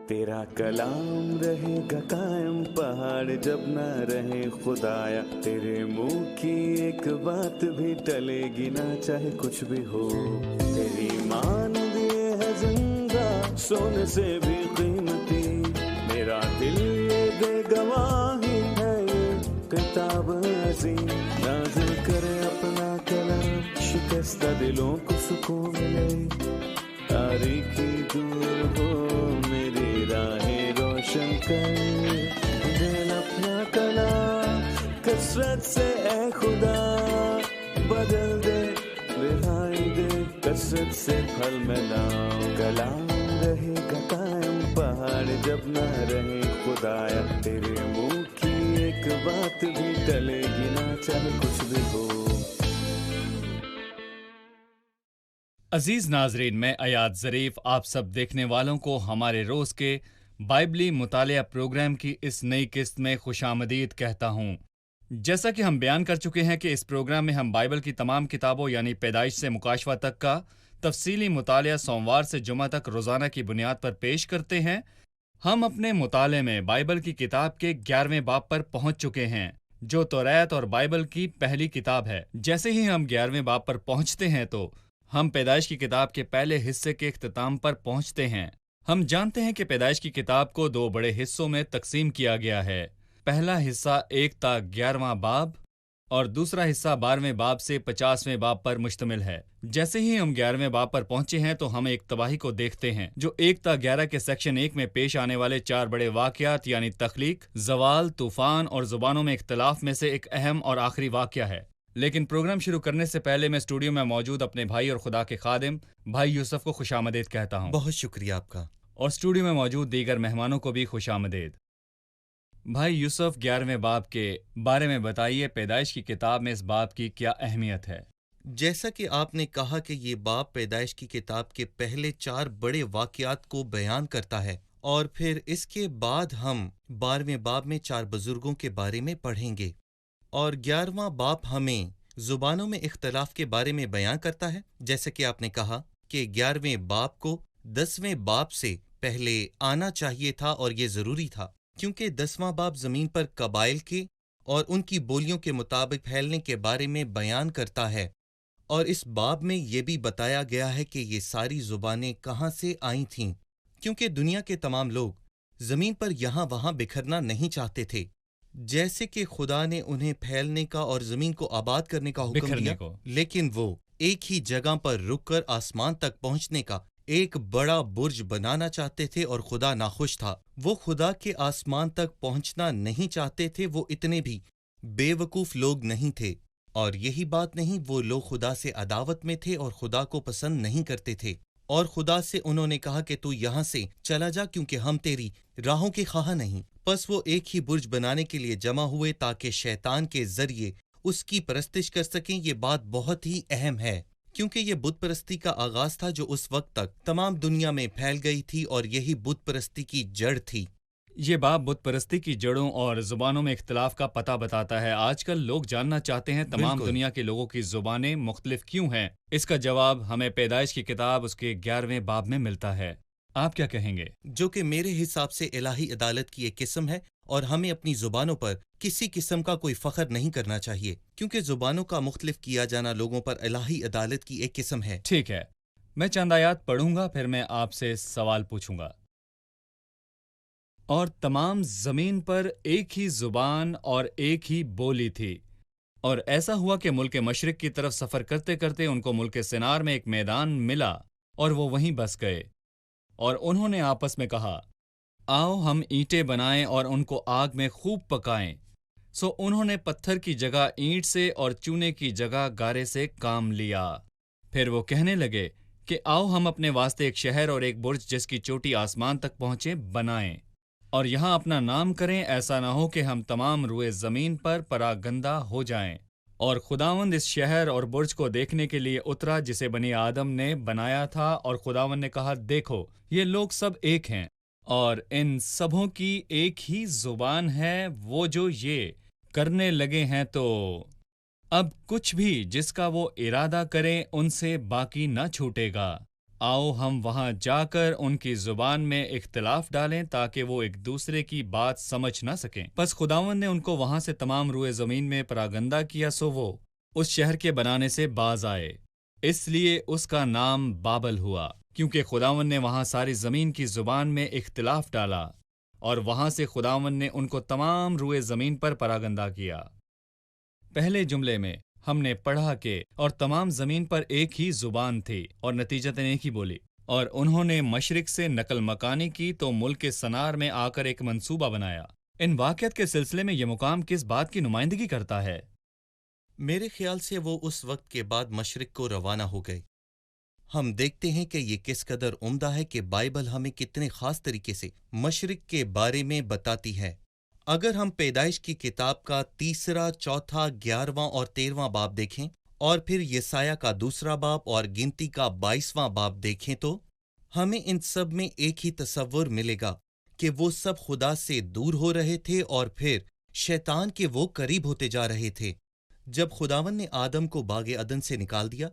तेरा कलाम रहेगा कायम पहाड़ जब ना रहे खुदाया, तेरे मुंह की एक बात भी टलेगी ना चाहे कुछ भी हो। तेरी मान दिए है जिंदा सोने से भी कीमती, मेरा दिल ये दे गवाही है ये किताब अजीम। नाज़िल करे अपना कलाम, शिकस्ता दिलों को सुकून मिले, तारीकी दूर हो मेरी राहें रोशन कर। दिल अपना कलाम कसरत से ए खुदा बदल दे, रिहाई दे कसरत से फल मिलाओ। कलाम रहेगा कायम पहाड़ जब ना रहे खुदाया, तेरे मुंह की एक बात भी टलेगी ना चाहे कुछ भी हो। अजीज नाजरीन, मैं अयाद ज़रीफ आप सब देखने वालों को हमारे रोज़ के बाइबली मुतालिया प्रोग्राम की इस नई किस्त में खुशामदीद कहता हूँ। जैसा कि हम बयान कर चुके हैं कि इस प्रोग्राम में हम बाइबल की तमाम किताबों यानी पैदाइश से मुकाशवा तक का तफसीली मुतालिया सोमवार से जुमा तक रोज़ाना की बुनियाद पर पेश करते हैं। हम अपने मुताले में बाइबल की किताब के 11वें बाब पर पहुँच चुके हैं, जो तौरात और बाइबल की पहली किताब है। जैसे ही हम 11वें बाब पर पहुँचते हैं तो हम पैदाइश की किताब के पहले हिस्से के इख्तिताम पर पहुंचते हैं। हम जानते हैं कि पैदाइश की किताब को 2 बड़े हिस्सों में तकसीम किया गया है। पहला हिस्सा 1 ता 11वां बाब और दूसरा हिस्सा 12वें बाब से 50वें बाब पर मुश्तमिल है। जैसे ही हम 11वें बाब पर पहुंचे हैं तो हम एक तबाही को देखते हैं जो 1 ता 11 के सेक्शन 1 में पेश आने वाले 4 बड़े वाक़यात यानी तख्लीक, ज़वाल, तूफ़ान और ज़ुबानों में इख्तिलाफ में से एक अहम और आखिरी वाक़या है। लेकिन प्रोग्राम शुरू करने से पहले मैं स्टूडियो में मौजूद अपने भाई और खुदा के खादिम भाई यूसुफ को खुशामदीद कहता हूँ। बहुत शुक्रिया आपका। और स्टूडियो में मौजूद दीगर मेहमानों को भी खुशामदीद। भाई यूसुफ, 11वें बाब के बारे में बताइए, पैदाइश की किताब में इस बाब की क्या अहमियत है? जैसा कि आपने कहा कि ये बाब पैदाइश की किताब के पहले 4 बड़े वाक़यात को बयान करता है और फिर इसके बाद हम 12वें बाब में 4 बुजुर्गों के बारे में पढ़ेंगे और 11वां बाब हमें ज़ुबानों में इख्तलाफ के बारे में बयान करता है। जैसे कि आपने कहा कि 11वें बाब को 10वें बाब से पहले आना चाहिए था और ये ज़रूरी था क्योंकि 10वां बाब ज़मीन पर कबाइल के और उनकी बोलियों के मुताबिक फैलने के बारे में बयान करता है और इस बाब में ये भी बताया गया है कि ये सारी ज़ुबानें कहाँ से आई थीं, क्योंकि दुनिया के तमाम लोग ज़मीन पर यहाँ वहाँ बिखरना नहीं चाहते थे। जैसे कि खुदा ने उन्हें फैलने का और ज़मीन को आबाद करने का हुक्म दिया, लेकिन वो एक ही जगह पर रुककर आसमान तक पहुंचने का एक बड़ा बुर्ज बनाना चाहते थे और खुदा नाखुश था। वो खुदा के आसमान तक पहुंचना नहीं चाहते थे। वो इतने भी बेवकूफ़ लोग नहीं थे और यही बात नहीं, वो लोग खुदा से अदावत में थे और खुदा को पसंद नहीं करते थे और खुदा से उन्होंने कहा कि तू यहाँ से चला जा क्योंकि हम तेरी राहों के ख़्वाह नहीं। बस वो एक ही बुर्ज बनाने के लिए जमा हुए ताकि शैतान के जरिए उसकी परस्तिश कर सकें। ये बात बहुत ही अहम है क्योंकि ये बुत परस्ती का आगाज था जो उस वक्त तक तमाम दुनिया में फैल गई थी और यही बुत परस्ती की जड़ थी। ये बाब बुत परस्ती की जड़ों और ज़ुबानों में इख्तिलाफ का पता बताता है। आजकल लोग जानना चाहते हैं तमाम दुनिया के लोगों की ज़ुबानें मुख्तलिफ क्यों हैं। इसका जवाब हमें पैदाइश की किताब उसके 11वें बाब में मिलता है। आप क्या कहेंगे? जो कि मेरे हिसाब से इलाही अदालत की एक किस्म है और हमें अपनी ज़ुबानों पर किसी किस्म का कोई फ़ख्र नहीं करना चाहिए क्योंकि ज़ुबानों का मुख्तलिफ किया जाना लोगों पर इलाही अदालत की एक किस्म है। ठीक है, मैं चंद आयात पढ़ूंगा, फिर मैं आपसे सवाल पूछूंगा। और तमाम ज़मीन पर एक ही ज़ुबान और एक ही बोली थी। और ऐसा हुआ कि मुल्क मशरिक की तरफ सफ़र करते करते उनको मुल्क सिनार में एक मैदान मिला और वो वहीं बस गए। और उन्होंने आपस में कहा, आओ हम ईंटें बनाएं और उनको आग में खूब पकाएं। सो उन्होंने पत्थर की जगह ईंट से और चूने की जगह गारे से काम लिया। फिर वो कहने लगे कि आओ हम अपने वास्ते एक शहर और एक बुर्ज जिसकी चोटी आसमान तक पहुंचे बनाएं और यहाँ अपना नाम करें, ऐसा ना हो कि हम तमाम रुए ज़मीन पर परागंदा हो जाएं। और खुदावंद इस शहर और बुर्ज को देखने के लिए उतरा जिसे बनी आदम ने बनाया था और खुदावंद ने कहा, देखो ये लोग सब एक हैं और इन सबों की एक ही ज़ुबान है। वो जो ये करने लगे हैं तो अब कुछ भी जिसका वो इरादा करें उनसे बाकी न छूटेगा। आओ हम वहां जाकर उनकी जुबान में इख्तिलाफ डालें ताकि वो एक दूसरे की बात समझ ना सकें। बस खुदावंद ने उनको वहां से तमाम रुए ज़मीन में परागंदा किया, सो वो उस शहर के बनाने से बाज आए। इसलिए उसका नाम बाबल हुआ, क्योंकि खुदावंद ने वहां सारी ज़मीन की जुबान में इख्तिलाफ डाला और वहां से खुदावंद ने उनको तमाम रुए ज़मीन पर परागंदा किया। पहले जुमले में हमने पढ़ा कि और तमाम ज़मीन पर एक ही ज़ुबान थी और नतीजतन एक ही बोली, और उन्होंने मशरिक से नकल मकानी की तो मुल्क सनार में आकर एक मंसूबा बनाया। इन वाक़यात के सिलसिले में यह मुकाम किस बात की नुमाइंदगी करता है? मेरे ख्याल से वो उस वक्त के बाद मशरिक को रवाना हो गए। हम देखते हैं कि ये किस कदर उम्दा है कि बाइबल हमें कितने खास तरीके से मशरिक के बारे में बताती है। अगर हम पैदाइश की किताब का 3, 4, 11वां और 13वां बाब देखें और फिर यसाया का 2 बाब और गिनती का 22वां बाब देखें तो हमें इन सब में एक ही तसव्वुर मिलेगा कि वो सब खुदा से दूर हो रहे थे और फिर शैतान के वो करीब होते जा रहे थे। जब खुदावन ने आदम को बागे अदन से निकाल दिया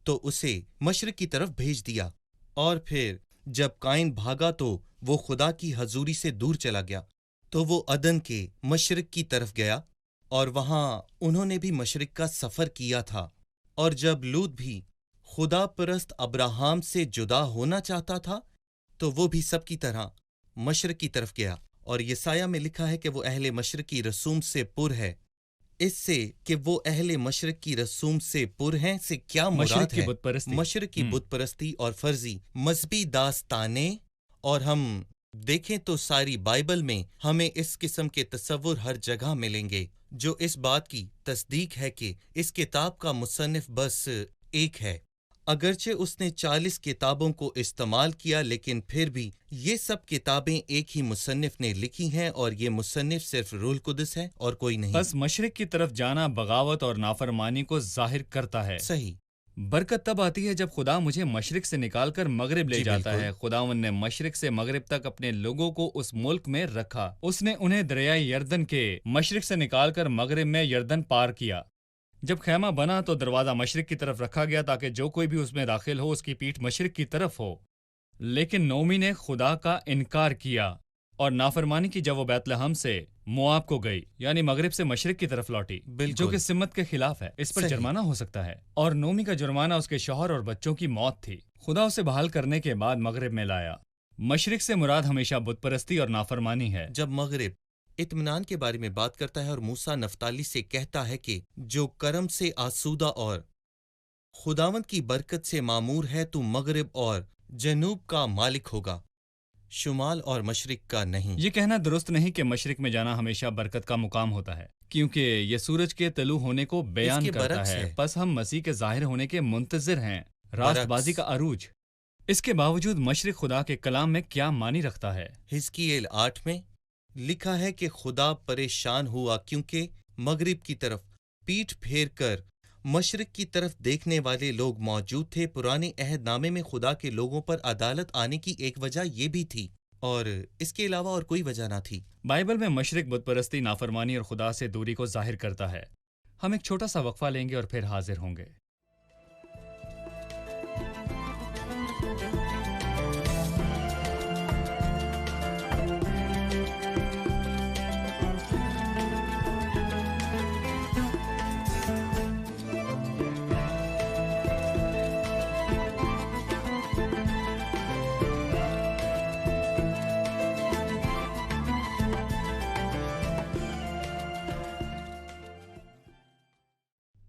तो उसे मशरिक की तरफ भेज दिया, और फिर जब काइन भागा तो वो खुदा की हजूरी से दूर चला गया, तो वो अदन के मशरिक की तरफ गया और वहां उन्होंने भी मशरिक का सफर किया था। और जब लूत भी खुदा परस्त अब्राहम से जुदा होना चाहता था तो वो भी सबकी तरह मशरिक की तरफ गया। और यसाया में लिखा है कि वो अहले मशरिक की रसूम से पुर है। इससे कि वो अहले मशरिक की रसूम से पुर हैं से क्या मुराद है? मशरिक की बुत परस्ती और फर्जी मजहबी दास्ताने। और हम देखें तो सारी बाइबल में हमें इस किस्म के तसव्वुर हर जगह मिलेंगे, जो इस बात की तस्दीक है कि इस किताब का मुसन्निफ बस एक है। अगरचे उसने 40 किताबों को इस्तेमाल किया, लेकिन फिर भी ये सब किताबें एक ही मुसन्निफ ने लिखी हैं, और ये मुसन्निफ सिर्फ रूहुल कुदस है और कोई नहीं। बस मशरिक की तरफ जाना बगावत और नाफरमानी को जाहिर करता है। सही। बरकत तब आती है जब खुदा मुझे मशरिक से निकालकर मगरिब ले जाता है। खुदावन ने मशरिक से मगरिब तक अपने लोगों को उस मुल्क में रखा। उसने उन्हें दरिया यर्दन के मशरिक से निकालकर मगरिब में यर्दन पार किया। जब खैमा बना तो दरवाज़ा मशरिक की तरफ रखा गया ताकि जो कोई भी उसमें दाखिल हो उसकी पीठ मशरिक की तरफ हो। लेकिन नोमी ने खुदा का इनकार किया और नाफरमानी की जब वो बैतलहम से मोआब को गई, यानी मगरिब से मशरिक की तरफ लौटी, जो कि सिम्मत के खिलाफ है। इस पर जुर्माना हो सकता है, और नोमी का जुर्माना उसके शौहर और बच्चों की मौत थी। खुदा उसे बहाल करने के बाद मगरिब में लाया। मशरिक से मुराद हमेशा बुत परस्ती और नाफरमानी है। जब मगरिब इत्मीनान के बारे में बात करता है और मूसा नफ्ताली से कहता है कि जो करम से आसूदा और खुदावंद की बरकत से मामूर है, तू मगरिब और जनूब का मालिक होगा, शुमाल और मशरिक का नहीं। ये कहना दुरुस्त नहीं कि मशरिक में जाना हमेशा बरकत का मुकाम होता है, क्योंकि ये सूरज के तलू होने को बयान करता है। बस हम मसीह के जाहिर होने के मुंतजिर हैं, रास्तबाजी का अरूज। इसके बावजूद मशरिक खुदा के कलाम में क्या मानी रखता है? हिजकियेल 8 में लिखा है कि खुदा परेशान हुआ क्योंकि मगरिब की तरफ पीठ फेर कर मशरिक की तरफ देखने वाले लोग मौजूद थे। पुराने अहदनामे में खुदा के लोगों पर अदालत आने की एक वजह ये भी थी, और इसके अलावा और कोई वजह ना थी। बाइबल में मशरिक बुतपरस्ती, नाफरमानी और खुदा से दूरी को जाहिर करता है। हम एक छोटा सा वक्फा लेंगे और फिर हाजिर होंगे।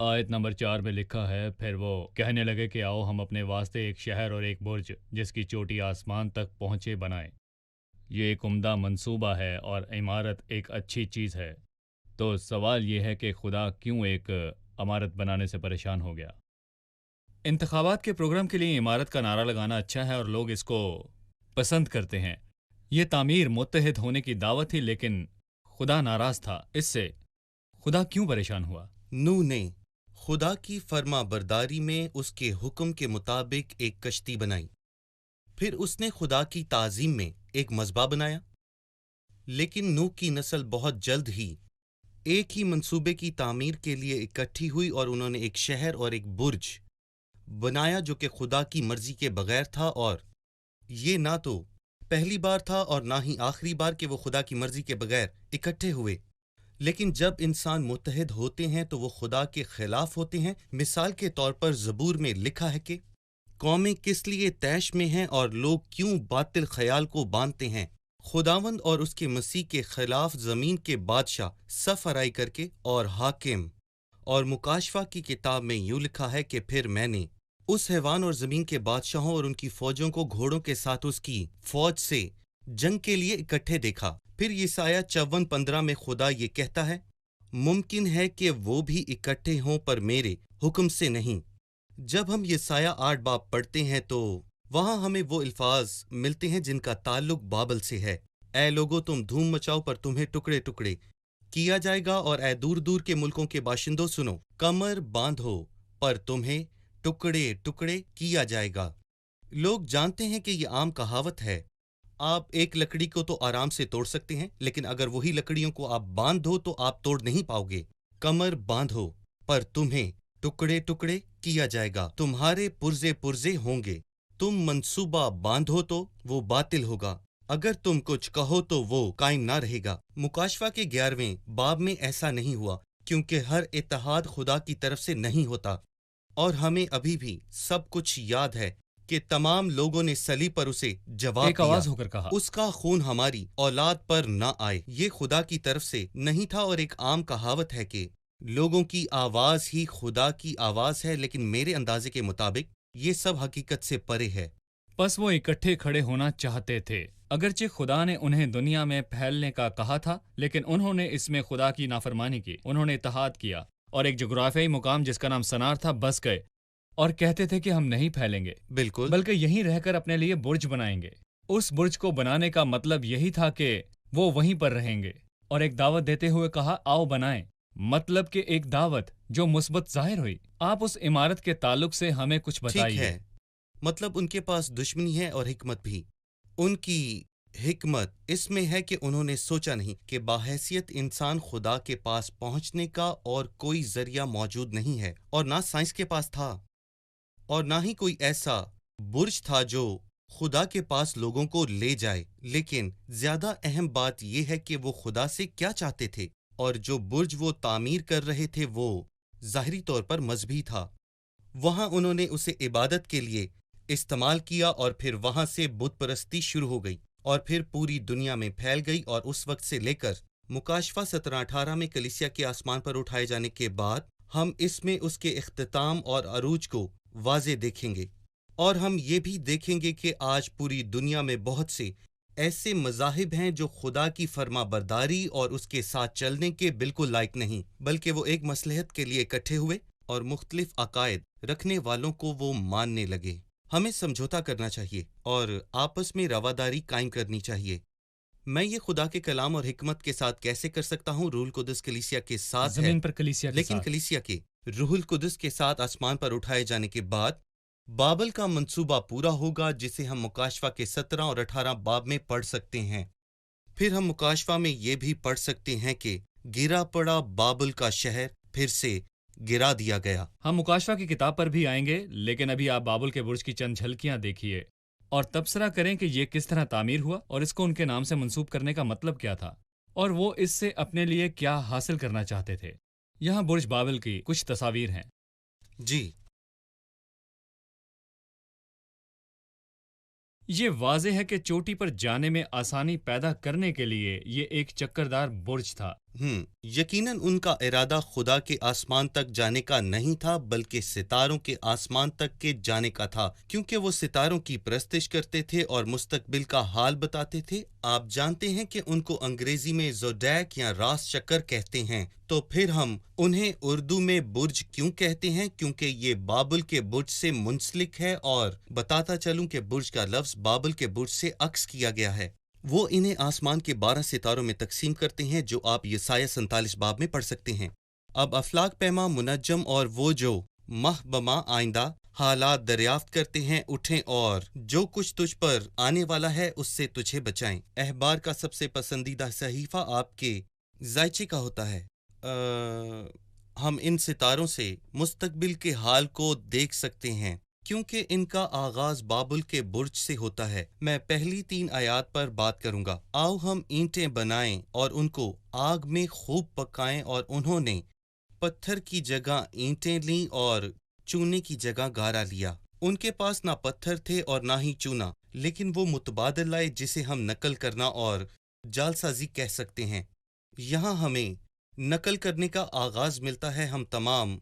आयत नंबर 4 में लिखा है, फिर वो कहने लगे कि आओ हम अपने वास्ते एक शहर और एक बुर्ज जिसकी चोटी आसमान तक पहुँचे बनाएं। ये एक उम्दा मंसूबा है और इमारत एक अच्छी चीज़ है। तो सवाल ये है कि खुदा क्यों एक इमारत बनाने से परेशान हो गया? इंतखाबात के प्रोग्राम के लिए इमारत का नारा लगाना अच्छा है और लोग इसको पसंद करते हैं। ये तामीर मुत्तहिद होने की दावत थी, लेकिन खुदा नाराज था। इससे खुदा क्यों परेशान हुआ? नूह ने खुदा की फर्मा बरदारी में उसके हुक्म के मुताबिक एक कश्ती बनाई। फिर उसने खुदा की ताज़ीम में एक मज़बा बनाया। लेकिन नूह की नस्ल बहुत जल्द ही एक ही मंसूबे की तामीर के लिए इकट्ठी हुई और उन्होंने एक शहर और एक बुर्ज بنایا جو کہ خدا کی مرضی کے بغیر تھا، اور یہ نہ تو پہلی بار تھا اور نہ ہی آخری بار کہ وہ خدا کی مرضی کے بغیر اکٹھے ہوئے۔ لیکن جب انسان متحد ہوتے ہیں تو وہ خدا کے خلاف ہوتے ہیں۔ مثال کے طور پر زبور میں لکھا ہے کہ قومیں کس لیے طیش میں ہیں اور لوگ کیوں باطل خیال کو باندھتے ہیں۔ خداوند اور اس کے مسیح کے خلاف زمین کے بادشاہ صف آرائی کر کے اور حاکم، اور مکاشفہ کی کتاب میں یوں لکھا ہے کہ پھر میں نے اس حیوان اور زمین کے بادشاہوں اور ان کی فوجوں کو گھوڑوں کے ساتھ اس کی فوج سے جنگ کے لیے اکٹھے دیکھا۔ پھر یسایہ 54:15 میں خدا یہ کہتا ہے، ممکن ہے کہ وہ بھی اکٹھے ہوں پر میرے حکم سے نہیں۔ جب ہم یسایہ 8 باب پڑھتے ہیں تو وہاں ہمیں وہ الفاظ ملتے ہیں جن کا تعلق بابل سے ہے۔ اے لوگو تم دھوم مچاؤ پر تمہیں ٹکڑے ٹکڑے کیا جائے گا، اور اے دور دور کے ملکوں کے باشندوں سنو، کمر باندھو پر تمہیں ٹکڑے ٹکڑے کیا جائے گا۔ لوگ جانتے ہیں کہ یہ عام کہاوت ہے، آپ ایک لکڑی کو تو آرام سے توڑ سکتے ہیں، لیکن اگر وہی لکڑیوں کو آپ باندھ دو تو آپ توڑ نہیں پاؤ گے۔ کمر باندھو پر تمہیں ٹکڑے ٹکڑے کیا جائے گا، تمہارے پرزے پرزے ہوں گے۔ تم منصوبہ باندھو تو وہ باطل ہوگا، اگر تم کچھ کہو تو وہ قائم نہ رہے گا۔ مکاشفہ کے 11ویں باب میں ایسا نہیں ہوا، کیونکہ ہر اتحاد خدا کی طرف سے نہیں ہوتا، اور ہمیں ابھی بھی سب کچھ یاد ہے کہ تمام لوگوں نے صلیب پر اسے جواب ایک دیا، آواز ہو کر کہا، اس کا خون ہماری اولاد پر نہ آئے۔ یہ خدا کی طرف سے نہیں تھا، اور ایک عام کہاوت ہے کہ لوگوں کی آواز ہی خدا کی آواز ہے، لیکن میرے اندازے کے مطابق یہ سب حقیقت سے پرے ہے۔ بس وہ اکٹھے کھڑے ہونا چاہتے تھے۔ اگرچہ خدا نے انہیں دنیا میں پھیلنے کا کہا تھا، لیکن انہوں نے اس میں خدا کی نافرمانی کی۔ انہوں نے اتحاد کیا اور ایک جغرافیائی مقام جس کا نام سنار تھا بس گئے، اور کہتے تھے کہ ہم نہیں پھیلیں گے، بالکل، بلکہ یہیں رہ کر اپنے لیے برج بنائیں گے۔ اس برج کو بنانے کا مطلب یہی تھا کہ وہ وہیں پر رہیں گے، اور ایک دعوت دیتے ہوئے کہا آؤ بنائیں، مطلب کہ ایک دعوت جو مثبت ظاہر ہوئی۔ آپ اس عمارت کے تعلق سے ہمیں کچھ ٹھیک بتائیے۔ ہے، مطلب ان کے پاس دشمنی ہے اور حکمت بھی۔ ان کی حکمت اس میں ہے کہ انہوں نے سوچا نہیں کہ باحیثیت انسان خدا کے پاس پہنچنے کا اور کوئی ذریعہ موجود نہیں ہے، اور نہ سائنس کے پاس تھا، اور نہ ہی کوئی ایسا برج تھا جو خدا کے پاس لوگوں کو لے جائے۔ لیکن زیادہ اہم بات یہ ہے کہ وہ خدا سے کیا چاہتے تھے، اور جو برج وہ تعمیر کر رہے تھے وہ ظاہری طور پر مذہبی تھا۔ وہاں انہوں نے اسے عبادت کے لیے استعمال کیا، اور پھر وہاں سے بت پرستی شروع ہو گئی، اور پھر پوری دنیا میں پھیل گئی، اور اس وقت سے لے کر مکاشفہ 17:18 میں کلیسیا کے آسمان پر اٹھائے جانے کے بعد ہم اس میں اس کے اختتام اور عروج کو واضح دیکھیں گے۔ اور ہم یہ بھی دیکھیں گے کہ آج پوری دنیا میں بہت سے ایسے مذاہب ہیں جو خدا کی فرما برداری اور اس کے ساتھ چلنے کے بالکل لائق نہیں، بلکہ وہ ایک مصلحت کے لیے اکٹھے ہوئے اور مختلف عقائد رکھنے والوں کو وہ ماننے لگے۔ ہمیں سمجھوتا کرنا چاہیے اور آپس میں رواداری قائم کرنی چاہیے۔ میں یہ خدا کے کلام اور حکمت کے ساتھ کیسے کر سکتا ہوں؟ روح القدس کلیسیا کے ساتھ ہے، زمین پر کلیسیا کے لیکن ساتھ۔ کلیسیا کے روح القدس کے ساتھ آسمان پر اٹھائے جانے کے بعد بابل کا منصوبہ پورا ہوگا، جسے ہم مکاشفہ کے 17 اور 18 باب میں پڑھ سکتے ہیں۔ پھر ہم مکاشفہ میں یہ بھی پڑھ سکتے ہیں کہ گرا پڑا بابل کا شہر پھر سے گرا دیا گیا۔ ہم مکاشفہ کی کتاب پر بھی آئیں گے، لیکن ابھی آپ بابل کے برج کی چند جھلکیاں دیکھیے اور تبصرہ کریں کہ یہ کس طرح تعمیر ہوا اور اس کو ان کے نام سے منسوب کرنے کا مطلب کیا تھا، اور وہ اس سے اپنے لیے کیا حاصل کرنا چاہتے تھے۔ یہاں برج بابل کی کچھ تصاویر ہیں۔ جی، یہ واضح ہے کہ چوٹی پر جانے میں آسانی پیدا کرنے کے لیے یہ ایک چکردار برج تھا۔ یقیناً ان کا ارادہ خدا کے آسمان تک جانے کا نہیں تھا، بلکہ ستاروں کے آسمان تک کے جانے کا تھا، کیونکہ وہ ستاروں کی پرستش کرتے تھے اور مستقبل کا حال بتاتے تھے۔ آپ جانتے ہیں کہ ان کو انگریزی میں زوڈیک یا راس چکر کہتے ہیں، تو پھر ہم انہیں اردو میں برج کیوں کہتے ہیں؟ کیونکہ یہ بابل کے برج سے منسلک ہے، اور بتاتا چلوں کہ برج کا لفظ بابل کے برج سے عکس کیا گیا ہے۔ وہ انہیں آسمان کے 12 ستاروں میں تقسیم کرتے ہیں، جو آپ یسایہ 47 باب میں پڑھ سکتے ہیں۔ اب افلاک پیما منجم اور وہ جو ماہ بماہ آئندہ حالات دریافت کرتے ہیں اٹھیں، اور جو کچھ تجھ پر آنے والا ہے اس سے تجھے بچائیں۔ احبار کا سب سے پسندیدہ صحیفہ آپ کے ذائچے کا ہوتا ہے۔ ہم ان ستاروں سے مستقبل کے حال کو دیکھ سکتے ہیں کیونکہ ان کا آغاز بابل کے برج سے ہوتا ہے۔ میں پہلی 3 آیات پر بات کروں گا۔ آؤ ہم اینٹیں بنائیں اور ان کو آگ میں خوب پکائیں، اور انہوں نے پتھر کی جگہ اینٹیں لیں اور چونے کی جگہ گارا لیا۔ ان کے پاس نہ پتھر تھے اور نہ ہی چونا، لیکن وہ متبادل لائے جسے ہم نقل کرنا اور جال سازی کہہ سکتے ہیں۔ یہاں ہمیں نقل کرنے کا آغاز ملتا ہے۔ ہم تمام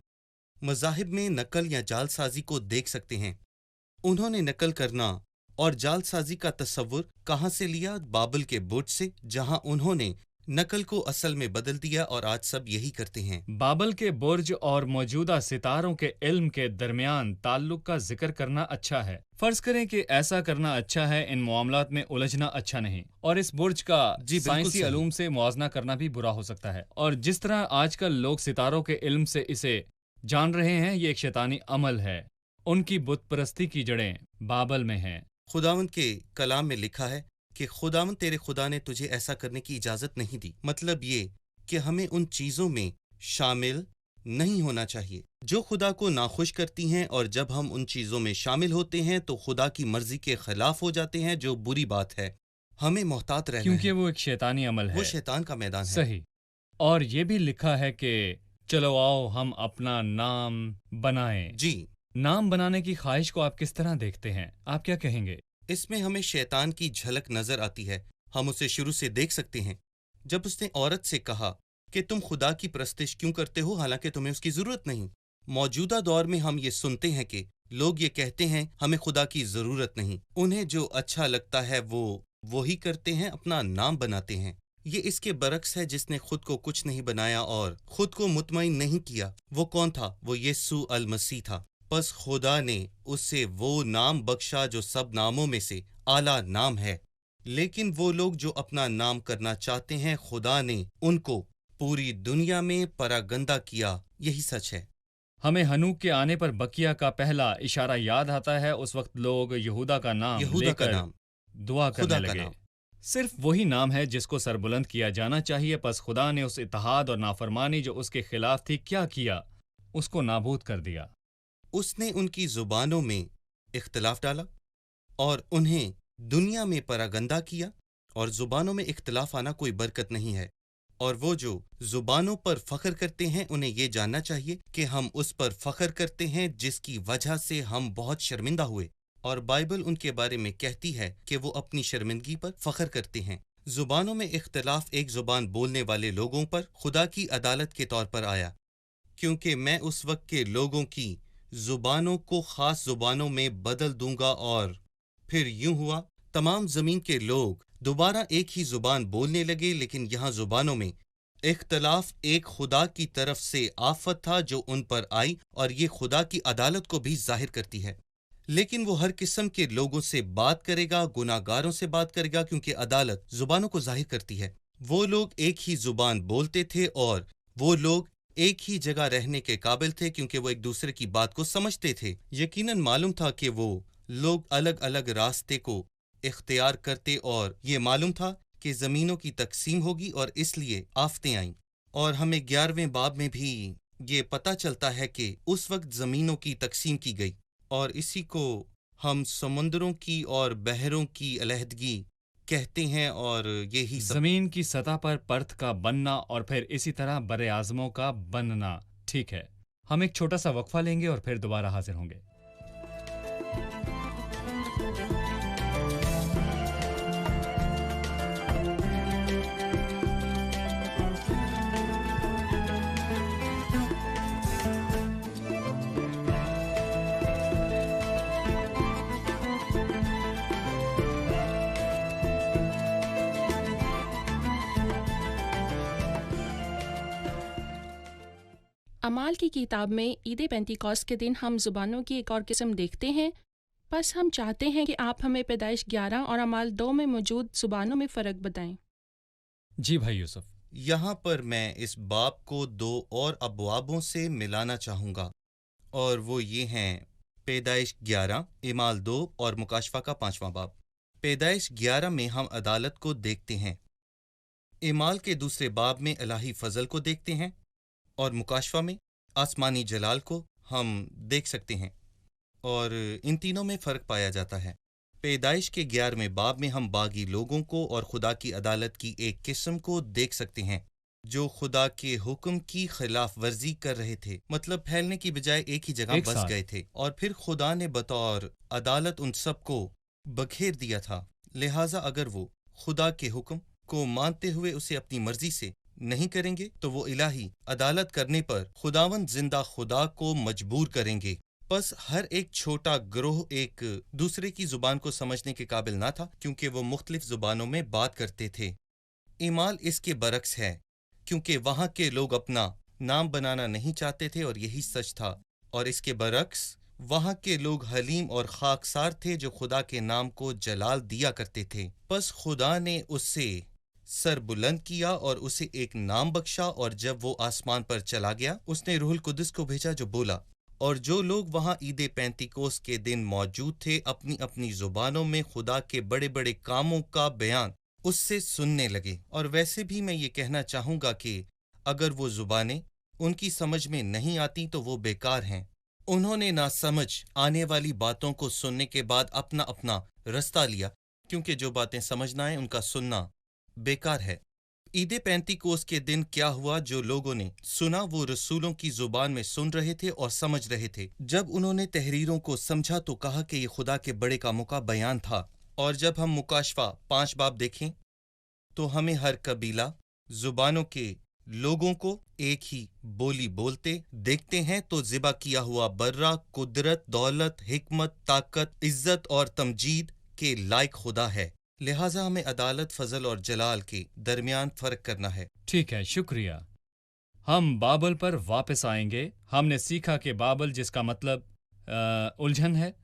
مذاہب میں نقل یا جال سازی کو دیکھ سکتے ہیں۔ انہوں نے نقل کرنا اور جال سازی کا تصور کہاں سے لیا؟ بابل کے برج سے، جہاں انہوں نے نقل کو اصل میں بدل دیا، اور آج سب یہی کرتے ہیں۔ بابل کے برج اور موجودہ ستاروں کے علم کے درمیان تعلق کا ذکر کرنا اچھا ہے۔ فرض کریں کہ ایسا کرنا اچھا ہے، ان معاملات میں الجھنا اچھا نہیں، اور اس برج کا جی بالکل سائنسی صحیح۔ علوم سے موازنہ کرنا بھی برا ہو سکتا ہے۔ اور جس طرح آج کل لوگ ستاروں کے علم سے اسے جان رہے ہیں، یہ ایک شیطانی عمل ہے۔ ان کی بت پرستی کی جڑیں بابل میں ہیں۔ خداوند کے کلام میں لکھا ہے کہ خداوند تیرے خدا نے تجھے ایسا کرنے کی اجازت نہیں دی۔ مطلب یہ کہ ہمیں ان چیزوں میں شامل نہیں ہونا چاہیے جو خدا کو ناخوش کرتی ہیں، اور جب ہم ان چیزوں میں شامل ہوتے ہیں تو خدا کی مرضی کے خلاف ہو جاتے ہیں، جو بری بات ہے۔ ہمیں محتاط رہنا کیونکہ ہے، وہ ایک شیطانی عمل ہے۔ وہ شیطان کا میدان ہے۔ صحیح۔ اور یہ بھی لکھا ہے کہ چلو آؤ ہم اپنا نام بنائیں۔ جی، نام بنانے کی خواہش کو آپ کس طرح دیکھتے ہیں؟ آپ کیا کہیں گے؟ اس میں ہمیں شیطان کی جھلک نظر آتی ہے۔ ہم اسے شروع سے دیکھ سکتے ہیں جب اس نے عورت سے کہا کہ تم خدا کی پرستش کیوں کرتے ہو حالانکہ تمہیں اس کی ضرورت نہیں۔ موجودہ دور میں ہم یہ سنتے ہیں کہ لوگ یہ کہتے ہیں ہمیں خدا کی ضرورت نہیں، انہیں جو اچھا لگتا ہے وہ وہی کرتے ہیں، اپنا نام بناتے ہیں۔ یہ اس کے برعکس ہے، جس نے خود کو کچھ نہیں بنایا اور خود کو مطمئن نہیں کیا۔ وہ کون تھا؟ وہ یسوع المسیح تھا۔ پس خدا نے اسے وہ نام بخشا جو سب ناموں میں سے اعلیٰ نام ہے۔ لیکن وہ لوگ جو اپنا نام کرنا چاہتے ہیں، خدا نے ان کو پوری دنیا میں پراگندہ کیا۔ یہی سچ ہے۔ ہمیں ہنوک کے آنے پر بقیہ کا پہلا اشارہ یاد آتا ہے۔ اس وقت لوگ یہودا کا نام یہودا لے کا کر نام، دعا کرنے خدا کا لگے۔ نام۔ صرف وہی نام ہے جس کو سربلند کیا جانا چاہیے۔ پس خدا نے اس اتحاد اور نافرمانی جو اس کے خلاف تھی کیا کیا؟ اس کو نابود کر دیا۔ اس نے ان کی زبانوں میں اختلاف ڈالا اور انہیں دنیا میں پراگندہ کیا، اور زبانوں میں اختلاف آنا کوئی برکت نہیں ہے۔ اور وہ جو زبانوں پر فخر کرتے ہیں، انہیں یہ جاننا چاہیے کہ ہم اس پر فخر کرتے ہیں جس کی وجہ سے ہم بہت شرمندہ ہوئے، اور بائبل ان کے بارے میں کہتی ہے کہ وہ اپنی شرمندگی پر فخر کرتے ہیں۔ زبانوں میں اختلاف ایک زبان بولنے والے لوگوں پر خدا کی عدالت کے طور پر آیا، کیونکہ میں اس وقت کے لوگوں کی زبانوں کو خاص زبانوں میں بدل دوں گا، اور پھر یوں ہوا، تمام زمین کے لوگ دوبارہ ایک ہی زبان بولنے لگے۔ لیکن یہاں زبانوں میں اختلاف ایک خدا کی طرف سے آفت تھا جو ان پر آئی، اور یہ خدا کی عدالت کو بھی ظاہر کرتی ہے۔ لیکن وہ ہر قسم کے لوگوں سے بات کرے گا، گناہ گاروں سے بات کرے گا، کیونکہ عدالت زبانوں کو ظاہر کرتی ہے۔ وہ لوگ ایک ہی زبان بولتے تھے، اور وہ لوگ ایک ہی جگہ رہنے کے قابل تھے کیونکہ وہ ایک دوسرے کی بات کو سمجھتے تھے۔ یقیناً معلوم تھا کہ وہ لوگ الگ الگ راستے کو اختیار کرتے، اور یہ معلوم تھا کہ زمینوں کی تقسیم ہوگی، اور اس لیے آفتیں آئیں۔ اور ہمیں 11ویں باب میں بھی یہ پتہ چلتا ہے کہ اس وقت زمینوں کی تقسیم کی گئی، اور اسی کو ہم سمندروں کی اور بحروں کی علیحدگی کہتے ہیں، اور یہی سب زمین کی سطح پر پرت کا بننا اور پھر اسی طرح بر اعظموں کا بننا۔ ٹھیک ہے، ہم ایک چھوٹا سا وقفہ لیں گے اور پھر دوبارہ حاضر ہوں گے۔ اعمال کی کتاب میں عید پینتیکوست کے دن ہم زبانوں کی ایک اور قسم دیکھتے ہیں۔ بس ہم چاہتے ہیں کہ آپ ہمیں پیدائش 11 اور اعمال 2 میں موجود زبانوں میں فرق بتائیں۔ جی بھائی یوسف۔ یہاں پر میں اس باب کو 2 اور ابوابوں سے ملانا چاہوں گا، اور وہ یہ ہیں پیدائش 11، اعمال 2 اور مکاشفہ کا 5واں باب۔ پیدائش 11 میں ہم عدالت کو دیکھتے ہیں، اعمال کے دوسرے باب میں الہی فضل کو دیکھتے ہیں، اور مکاشفہ میں आसमानी जलाल को हम देख सकते हैं और इन तीनों में फ़र्क पाया जाता है। पैदाइश के 11वें बाब में हम बागी लोगों को और खुदा की अदालत की एक किस्म को देख सकते हैं जो खुदा के हुक्म की खिलाफ वर्जी कर रहे थे, मतलब फैलने की बजाय एक ही जगह बस गए थे, और फिर खुदा ने बतौर अदालत उन सबको बखेर दिया था। लिहाजा अगर वो खुदा के हुक्म को मानते हुए उसे अपनी मर्जी से नहीं करेंगे तो वो इलाही अदालत करने पर खुदावंद जिंदा खुदा को मजबूर करेंगे। बस हर एक छोटा ग्रोह एक दूसरे की जुबान को समझने के काबिल ना था क्योंकि वो मुख्तलिफ जुबानों में बात करते थे। ईमाल इसके बरक्स है क्योंकि वहाँ के लोग अपना नाम बनाना नहीं चाहते थे और यही सच था, और इसके बरक्स वहाँ के लोग हलीम और खाकसार थे जो खुदा के नाम को जलाल दिया करते थे। बस खुदा ने उससे सर बुलंद किया और उसे एक नाम बख्शा, और जब वो आसमान पर चला गया उसने रूहुल कुदस को भेजा जो बोला, और जो लोग वहाँ ईद पेंतिकोस के दिन मौजूद थे अपनी अपनी जुबानों में खुदा के बड़े बड़े कामों का बयान उससे सुनने लगे। और वैसे भी मैं ये कहना चाहूँगा कि अगर वो जुबानें उनकी समझ में नहीं आती तो वो बेकार हैं। उन्होंने ना समझ आने वाली बातों को सुनने के बाद अपना अपना रास्ता लिया, क्योंकि जो बातें समझ ना आए उनका सुनना बेकार है। ईद पेंतिकोस के दिन क्या हुआ? जो लोगों ने सुना वो रसूलों की जुबान में सुन रहे थे और समझ रहे थे। जब उन्होंने तहरीरों को समझा तो कहा कि ये खुदा के बड़े कामों का बयान था। और जब हम मुकाशफा 5 बाब देखें तो हमें हर कबीला जुबानों के लोगों को एक ही बोली बोलते देखते हैं तो ज़िबा किया हुआ बर्रा, कुदरत, दौलत, हिकमत, ताकत, इज्जत और तमजीद के लायक खुदा है। लिहाजा हमें अदालत, फजल और जलाल के दरमियान फर्क करना है। ठीक है, शुक्रिया। हम बाबल पर वापस आएंगे। हमने सीखा कि बाबल जिसका मतलब उलझन है,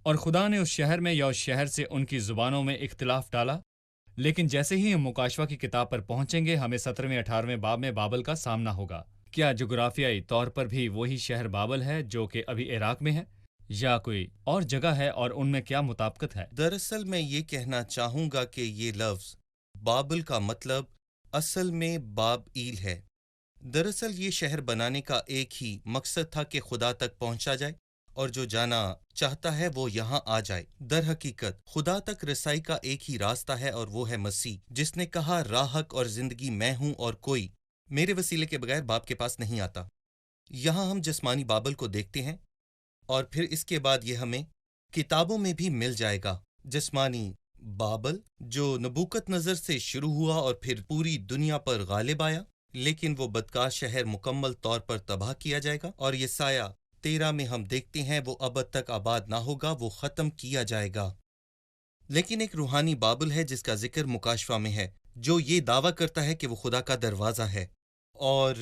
और खुदा ने उस शहर में या उस शहर से उनकी जुबानों में इख्तिलाफ डाला। लेकिन जैसे ही हम मुकाशवा की किताब पर पहुंचेंगे हमें 17वें 18वें बाब में बाबल का सामना होगा। क्या जुग्राफियाई तौर पर भी वही शहर बाबल है जो कि अभी इराक में है, या कोई और जगह है, और उनमें क्या मुताबिकत है? दरअसल मैं ये कहना चाहूँगा कि ये लफ्ज़ बाबल का मतलब असल में बाब-ईल है। दरअसल ये शहर बनाने का एक ही मकसद था कि खुदा तक पहुंचा जाए और जो जाना चाहता है वो यहाँ आ जाए। दर हकीकत खुदा तक रसाई का एक ही रास्ता है और वो है मसीह, जिसने कहा राह, हक और जिंदगी मैं हूँ और कोई मेरे वसीले के बगैर बाप के पास नहीं आता। यहाँ हम जिस्मानी बाबल को देखते हैं और फिर इसके बाद ये हमें किताबों में भी मिल जाएगा। जिस्मानी बाबल जो नबूकत नज़र से शुरू हुआ और फिर पूरी दुनिया पर गालिब आया, लेकिन वो बदकार शहर मुकम्मल तौर पर तबाह किया जाएगा। और यसाया 13 में हम देखते हैं वो अबद तक आबाद ना होगा, वो ख़त्म किया जाएगा। लेकिन एक रूहानी बाबल है जिसका जिक्र मुकाशफा में है, जो ये दावा करता है कि वो खुदा का दरवाज़ा है, और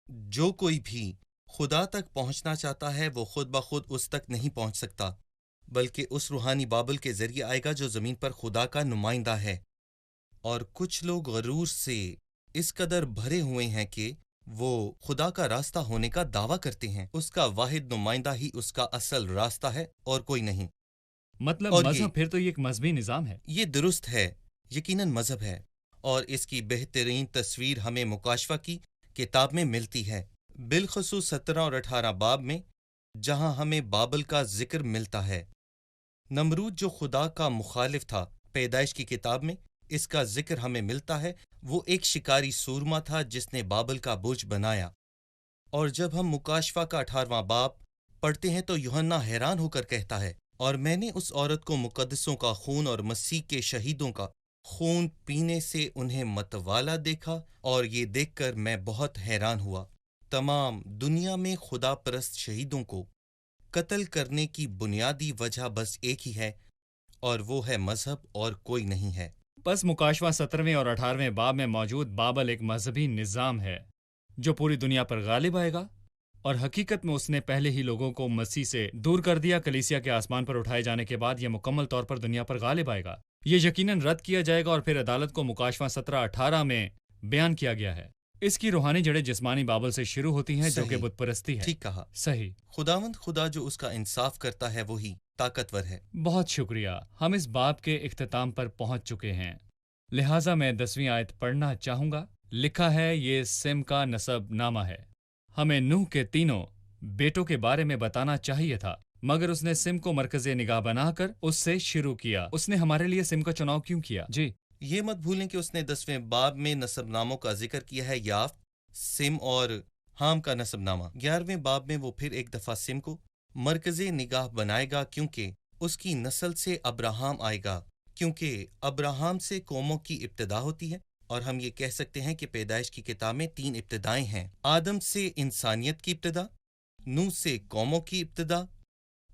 जो कोई भी खुदा तक पहुंचना चाहता है वो खुद ब खुद उस तक नहीं पहुंच सकता, बल्कि उस रूहानी बाबल के ज़रिए आएगा जो ज़मीन पर खुदा का नुमाइंदा है। और कुछ लोग गरूर से इस कदर भरे हुए हैं कि वो खुदा का रास्ता होने का दावा करते हैं। उसका वाहिद नुमाइंदा ही उसका असल रास्ता है और कोई नहीं। मतलब मजहब फिर तो ये एक मजहबी निज़ाम है। ये दुरुस्त है, यकीनन मजहब है, और इसकी बेहतरीन तस्वीर हमें मुकाशफा की किताब में मिलती है, बिलखसूस 17 और 18 बाब में, जहां हमें बाबल का जिक्र मिलता है। नमरूद जो खुदा का मुखालिफ था, पैदाइश की किताब में इसका जिक्र हमें मिलता है। वो एक शिकारी सूरमा था जिसने बाबल का बुर्ज बनाया। और जब हम मुकाशफा का 18वां बाब पढ़ते हैं तो यूहन्ना हैरान होकर कहता है, और मैंने उस औरत को मुकद्दसों का खून और मसीह के शहीदों का खून पीने से उन्हें मतवाला देखा, और ये देखकर मैं बहुत हैरान हुआ। तमाम दुनिया में खुदा परस्त शहीदों को कत्ल करने की बुनियादी वजह बस एक ही है, और वो है मजहब और कोई नहीं है। बस मुकाशवा 17वें और 18वें बाब में मौजूद बाबल एक मजहबी निज़ाम है जो पूरी दुनिया पर गालिब आएगा, और हकीकत में उसने पहले ही लोगों को मसीह से दूर कर दिया। कलीसिया के आसमान पर उठाए जाने के बाद यह मुकम्मल तौर पर दुनिया पर गालिब आएगा। ये यकीनन रद्द किया जाएगा और फिर अदालत को मुकाशवा 17-18 में बयान किया गया है। इसकी रूहानी जड़ें जिस्मानी बाबल से शुरू होती हैं जो कि बुत परस्ती है। ठीक कहा। सही। खुदावंद खुदा जो उसका इंसाफ करता है वही ताकतवर है। बहुत शुक्रिया। हम इस बाब के इख्तिताम पर पहुंच चुके हैं, लिहाजा मैं 10वीं आयत पढ़ना चाहूंगा। लिखा है, ये सिम का नसब नामा है, ہمیں نوح کے تینوں بیٹوں کے بارے میں بتانا چاہیے تھا، مگر اس نے سم کو مرکز نگاہ بنا کر اس سے شروع کیا۔ اس نے ہمارے لیے سم کا چناؤ کیوں کیا؟ جی، یہ مت بھولیں کہ اس نے 10ویں باب میں نسب ناموں کا ذکر کیا ہے، یافت، سم اور حام کا نسب نامہ۔ 11ویں باب میں وہ پھر ایک دفعہ سم کو مرکز نگاہ بنائے گا، کیونکہ اس کی نسل سے ابراہام آئے گا، کیونکہ ابراہام سے قوموں کی ابتدا ہوتی ہے۔ اور ہم یہ کہہ سکتے ہیں کہ پیدائش کی کتاب میں 3 ابتدائیں ہیں: آدم سے انسانیت کی ابتدا، نوح سے قوموں کی ابتدا،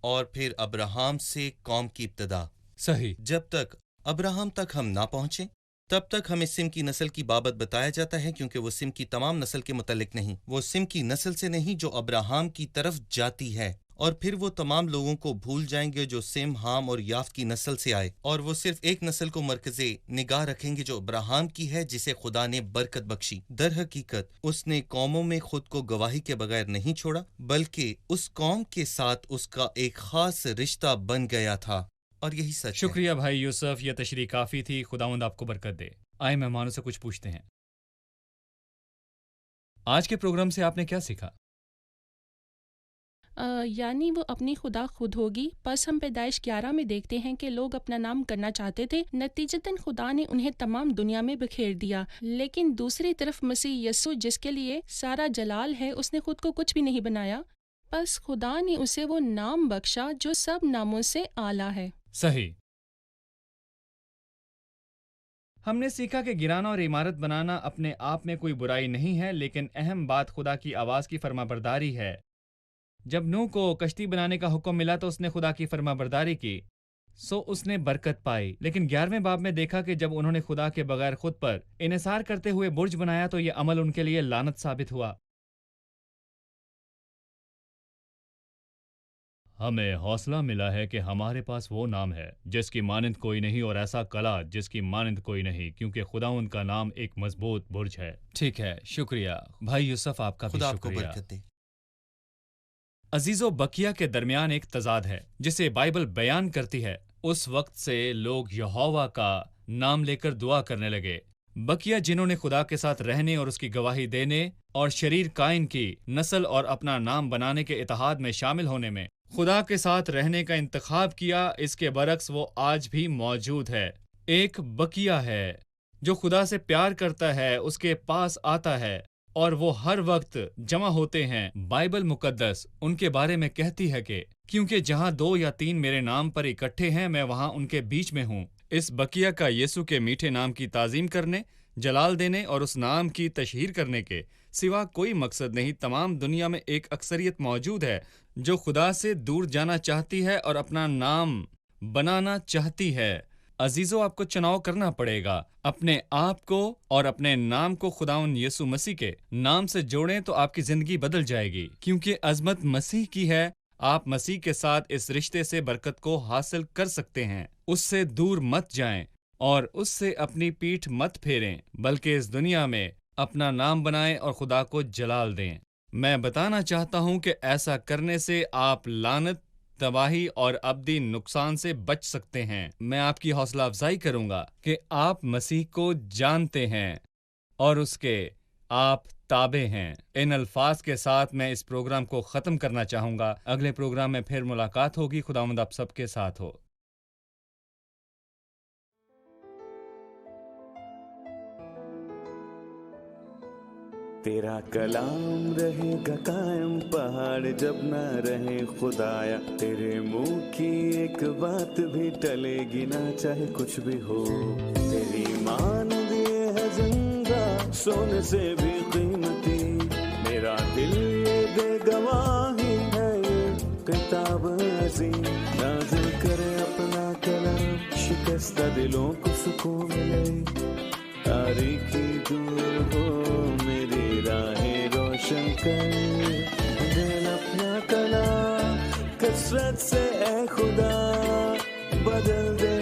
اور پھر ابراہام سے قوم کی ابتدا۔ صحیح۔ جب تک ابراہام تک ہم نہ پہنچیں تب تک ہمیں سم کی نسل کی بابت بتایا جاتا ہے، کیونکہ وہ سم کی تمام نسل کے متعلق نہیں، وہ سم کی نسل سے نہیں جو ابراہام کی طرف جاتی ہے، اور پھر وہ تمام لوگوں کو بھول جائیں گے جو سم، حام اور یافت کی نسل سے آئے، اور وہ صرف ایک نسل کو مرکز نگاہ رکھیں گے جو ابراہام کی ہے، جسے خدا نے برکت بخشی۔ در حقیقت اس نے قوموں میں خود کو گواہی کے بغیر نہیں چھوڑا، بلکہ اس قوم کے ساتھ اس کا ایک خاص رشتہ بن گیا تھا، اور یہی سچ ہے۔ شکریہ بھائی یوسف، یہ تشریح کافی تھی۔ خداوند آپ کو برکت دے۔ آئے مہمانوں سے کچھ پوچھتے ہیں۔ آج کے پروگرام سے آپ نے کیا سیکھا؟ یعنی وہ اپنی خدا خود ہوگی۔ پس ہم پیدائش 11 میں دیکھتے ہیں کہ لوگ اپنا نام کرنا چاہتے تھے، نتیجتاً خدا نے انہیں تمام دنیا میں بکھیر دیا۔ لیکن دوسری طرف مسیح یسوع جس کے لیے سارا جلال ہے، اس نے خود کو کچھ بھی نہیں بنایا، پس خدا نے اسے وہ نام بخشا جو سب ناموں سے اعلیٰ ہے۔ صحیح۔ ہم نے سیکھا کہ گرانا اور عمارت بنانا اپنے آپ میں کوئی برائی نہیں ہے، لیکن اہم بات خدا کی آواز کی فرما برداری ہے۔ جب نوح کو کشتی بنانے کا حکم ملا تو اس نے خدا کی فرما برداری کی، سو اس نے برکت پائی۔ لیکن 11ویں باب میں دیکھا کہ جب انہوں نے خدا کے بغیر خود پر انحصار کرتے ہوئے برج بنایا تو یہ عمل ان کے لیے لعنت ثابت ہوا۔ ہمیں حوصلہ ملا ہے کہ ہمارے پاس وہ نام ہے جس کی مانند کوئی نہیں، اور ایسا قلعہ جس کی مانند کوئی نہیں، کیونکہ خداوند کا نام ایک مضبوط برج ہے۔ ٹھیک ہے، شکریہ بھائی یوسف، آپ کا بھی خدا آپ کو شکریہ۔ برکت دے۔ عزیزو، بقیہ کے درمیان ایک تضاد ہے جسے بائبل بیان کرتی ہے۔ اس وقت سے لوگ یہوہ کا نام لے کر دعا کرنے لگے۔ بقیہ جنہوں نے خدا کے ساتھ رہنے اور اس کی گواہی دینے اور شریر کائن کی نسل اور اپنا نام بنانے کے اتحاد میں شامل ہونے میں خدا کے ساتھ رہنے کا انتخاب کیا، اس کے برعکس وہ آج بھی موجود ہے۔ ایک بقیہ ہے جو خدا سے پیار کرتا ہے، اس کے پاس آتا ہے اور وہ ہر وقت جمع ہوتے ہیں۔ بائبل مقدس ان کے بارے میں کہتی ہے کہ کیونکہ جہاں 2 یا 3 میرے نام پر اکٹھے ہیں، میں وہاں ان کے بیچ میں ہوں۔ اس بقیہ کا یسوع کے میٹھے نام کی تعظیم کرنے، جلال دینے اور اس نام کی تشہیر کرنے کے سوا کوئی مقصد نہیں۔ تمام دنیا میں ایک اکثریت موجود ہے جو خدا سے دور جانا چاہتی ہے اور اپنا نام بنانا چاہتی ہے۔ عزیزو، آپ کو چناؤ کرنا پڑے گا۔ اپنے آپ کو اور اپنے نام کو خداوند یسوع مسیح کے نام سے جوڑیں تو آپ کی زندگی بدل جائے گی، کیونکہ عظمت مسیح کی ہے۔ آپ مسیح کے ساتھ اس رشتے سے برکت کو حاصل کر سکتے ہیں۔ اس سے دور مت جائیں اور اس سے اپنی پیٹھ مت پھیریں، بلکہ اس دنیا میں اپنا نام بنائیں اور خدا کو جلال دیں۔ میں بتانا چاہتا ہوں کہ ایسا کرنے سے آپ لعنت، تباہی اور ابدی نقصان سے بچ سکتے ہیں۔ میں آپ کی حوصلہ افزائی کروں گا کہ آپ مسیح کو جانتے ہیں اور اس کے آپ تابع ہیں۔ ان الفاظ کے ساتھ میں اس پروگرام کو ختم کرنا چاہوں گا۔ اگلے پروگرام میں پھر ملاقات ہوگی۔ خداوند آپ سب کے ساتھ ہو۔ تیرا کلام رہے گا قائم، پہاڑ جب نہ رہے خدایا، تیرے منہ کی ایک بات بھی ٹلے گی نہ، چاہے کچھ بھی ہو۔ تیری مانند یہ ہے زندہ، سونے سے بھی قیمتی، میرا دل یہ دے گواہی ہے، یہ کتاب عظیم نازل کرے اپنا کلام، شکستہ دلوں کو سکون ملے، تاریکی دور ہو میری راہیں روشن کر، دل اپنا کلام کثرت سے اے خدا بدل دے،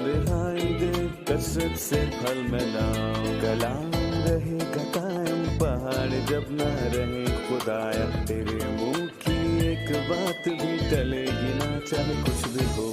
رہائی دے کثرت سے پھل ملاؤ۔ کلام رہے گا قائم، پہاڑ جب نہ رہے خدایا، تیرے منہ کی ایک بات بھی ٹلے گی نہ، چاہے کچھ بھی ہو۔